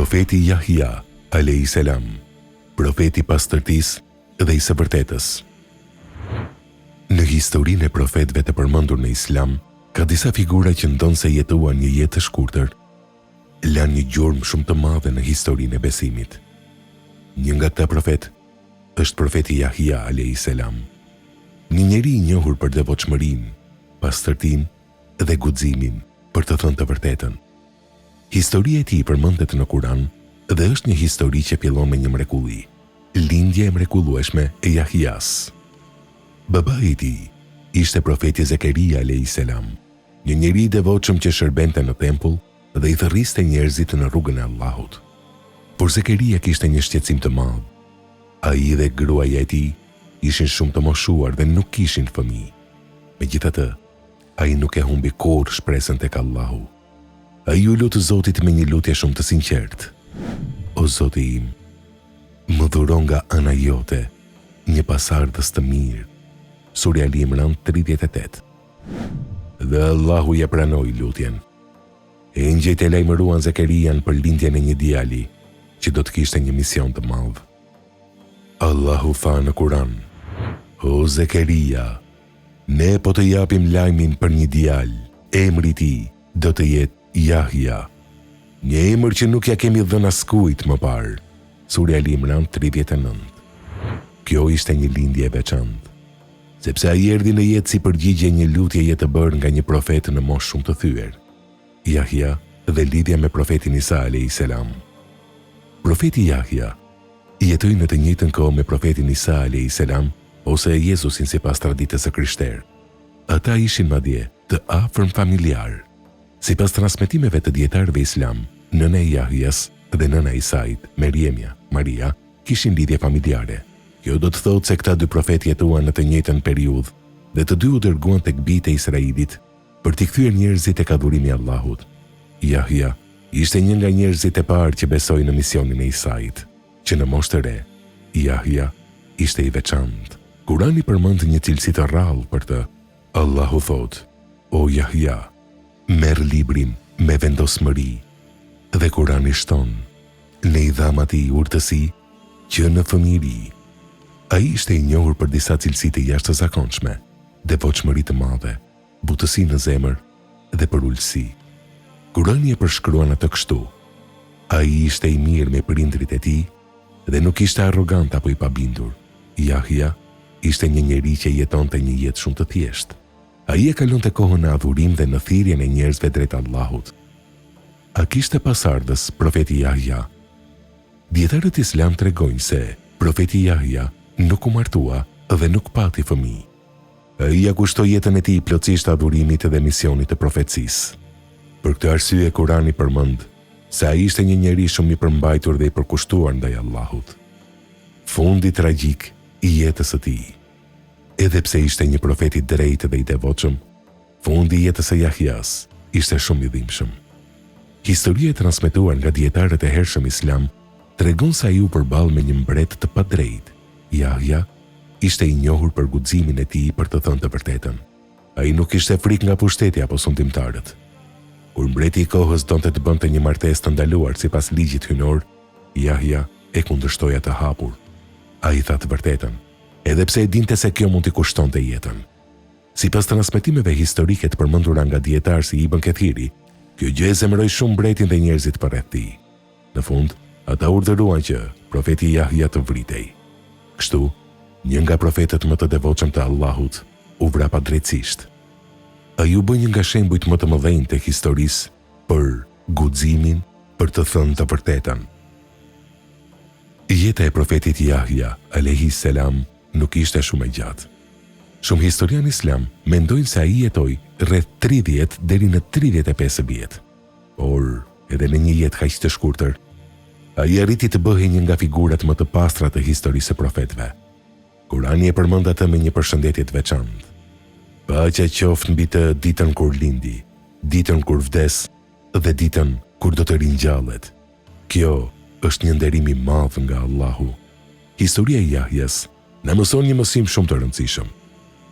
Profeti Jahja, a.s. Profeti pastërtisë dhe i së vërtetës. Në historinë e profetëve të përmendur në Islam, ka disa figura që ndonë se jetuan një jetë të shkurtër, lanë një gjurmë shumë të madhe në historinë e besimit. Një nga këta profet është profeti Jahja, a.s. Një njeri i njohur për devotshmërinë, pastërtinë dhe guximin, për të thënë të vërtetën. Historia e tij përmendet në Kur'an dhe është një histori që fillon me një mrekulli, lindja e mrekullueshme e Jahjas. Babai i tij ishte profeti Zekeria a.s., një njeri i devotshëm që shërbente në tempull dhe i thërriste njerëzit në rrugën e Allahut. Por Zekeria kishte një shqetësim të madh. Ai dhe gruaja e tij ishin shumë të moshuar dhe nuk kishin fëmijë. Megjithatë, ai nuk e humbi kurrë shpresën tek Allahu. Ai u lut Zotit me një lutje shumë të sinqertë. O Zoti im, më dhuro nga ana jote një pasardhës të mirë. Surja Ali Imran 38. Dhe Allahu ja pranoi lutjen. Engjëjt e lajmëruan Zekerian për lindjen e një djali që do të kishte një mision të madh. Allahu tha në Kur'an: O Zekeria, ne po të japim lajmin për një djalë, emri i tij do të jetë Jahja, një emër që nuk ja kemi dhënë askujt më parë. Surja Ali Imran 39. Kjo ishte një lindje e veçantë, sepse ai erdhi në jetë si përgjigje një lutjeje të bërë nga një profet në moshë shumë të thyer. Jahja dhe lidhja me profetin Isa a.s. Profeti Jahja jetoi në të njëjtën kohë me profetin Isa a.s. ose Jezusin sipas traditës së krishterë. Ata ishin madje të afërm familjar. Sipas transmetimeve të dietarëve islam, nëna e Jahjas dhe nëna e Isait, Maria, kishin lidhje familjare. Kjo do të thotë se këta dy profetë jetuan në të njëjtën periudhë dhe të dy u dërguan tek bijtë e Israilit për t'i kthyer njerëzit tek adhurimi i Allahut. Jahja ishte një nga njerëzit e parë që besoi në misionin e Isait, që në moshë të re, Jahja ishte i veçantë. Kurani përmend një cilësi të rrallë për të. Allahu thotë: O Jahja, merr librin me vendosmëri, dhe Kurani shton: ne i dham atij urtësi që në fëmijëri. Ai ishte i njohur për disa cilësi të jashtëzakonshme, devotshmëri të madhe, butësi në zemër dhe për ulësi. Kurani e përshkruan atë kështu: ai ishte i mirë me prindrit e tij dhe nuk ishte arrogant apo i pabindur. Jahja ishte një njeri që jetonte një jetë shumë të thjeshtë. Ai e kalonte kohën në adhurim dhe në thirrjen e njerëzve drejt Allahut. A kishte pasardhës profeti Jahja? Dietarët islam tregojnë se profeti Jahja nuk u martua dhe nuk pati fëmijë. Ai ja kushtoi jetën e tij plotësisht adhurimit dhe misionit të profecisë. Për këtë arsye Kurani përmend se ai ishte një njeri shumë i përmbajtur dhe i përkushtuar ndaj Allahut. Fundi tragjik i jetës së tij. Edhe pse ishte një profet i drejtë dhe i devotshëm, fundi i jetës së Jahjas ishte shumë i dhimbshëm. Historia e transmetuar nga dietarët e hershëm islam tregon se ai u përball me një mbret të padrejtë. Jahja ishte i njohur për guximin e tij për të thënë të vërtetën. Ai nuk kishte frikë nga pushteti apo sundimtarët. Kur mbreti i kohës donte të bënte një martesë të ndaluar sipas ligjit hyjnor, Jahja e kundërshtoi atë hapur. Ai tha të vërtetën, edhe pse e dinte se kjo mund t'i kushtonte jetën. Sipas transmetimeve historike të përmendura nga dietar si Ibn Kathiri, kjo gjë e zemëroi shumë mbretin dhe njerëzit përreth tij. Në fund, ata urdhëruan që profeti Jahja të vritej. Kështu, një nga profetët më të devotshëm të Allahut u vrapa drejtësisht. Ai u bë një nga shembujt më të mëdhenj të historisë për guximin për të thënë të vërtetën. Jeta e profetit Jahja a.s. nuk ishte shumë e gjatë. Shumë historian islam mendojnë se ai jetoi rreth 30 deri në 35 vjet. Por edhe në një jetë kaq të shkurtër, ai arriti të bëhej një nga figurat më të pastra të historisë së profetëve. Kurani e përmend atë me një përshëndetje të veçantë. Paqja qoftë mbi të ditën kur lindi, ditën kur vdes dhe ditën kur do të ringjallet. Kjo është një nderim i madh nga Allahu. Historia e Jahjes na mëson një mësim shumë të rëndësishëm,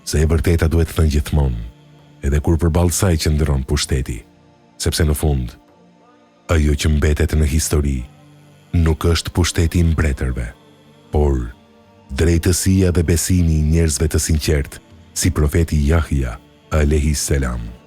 se e vërteta duhet thënë gjithmonë, edhe kur përballë saj qëndron pushteti, sepse në fund, ajo që mbetet në histori nuk është pushteti i mbretërve, por drejtësia dhe besimi i njerëzve të sinqert, si profeti Jahja alayhis salam.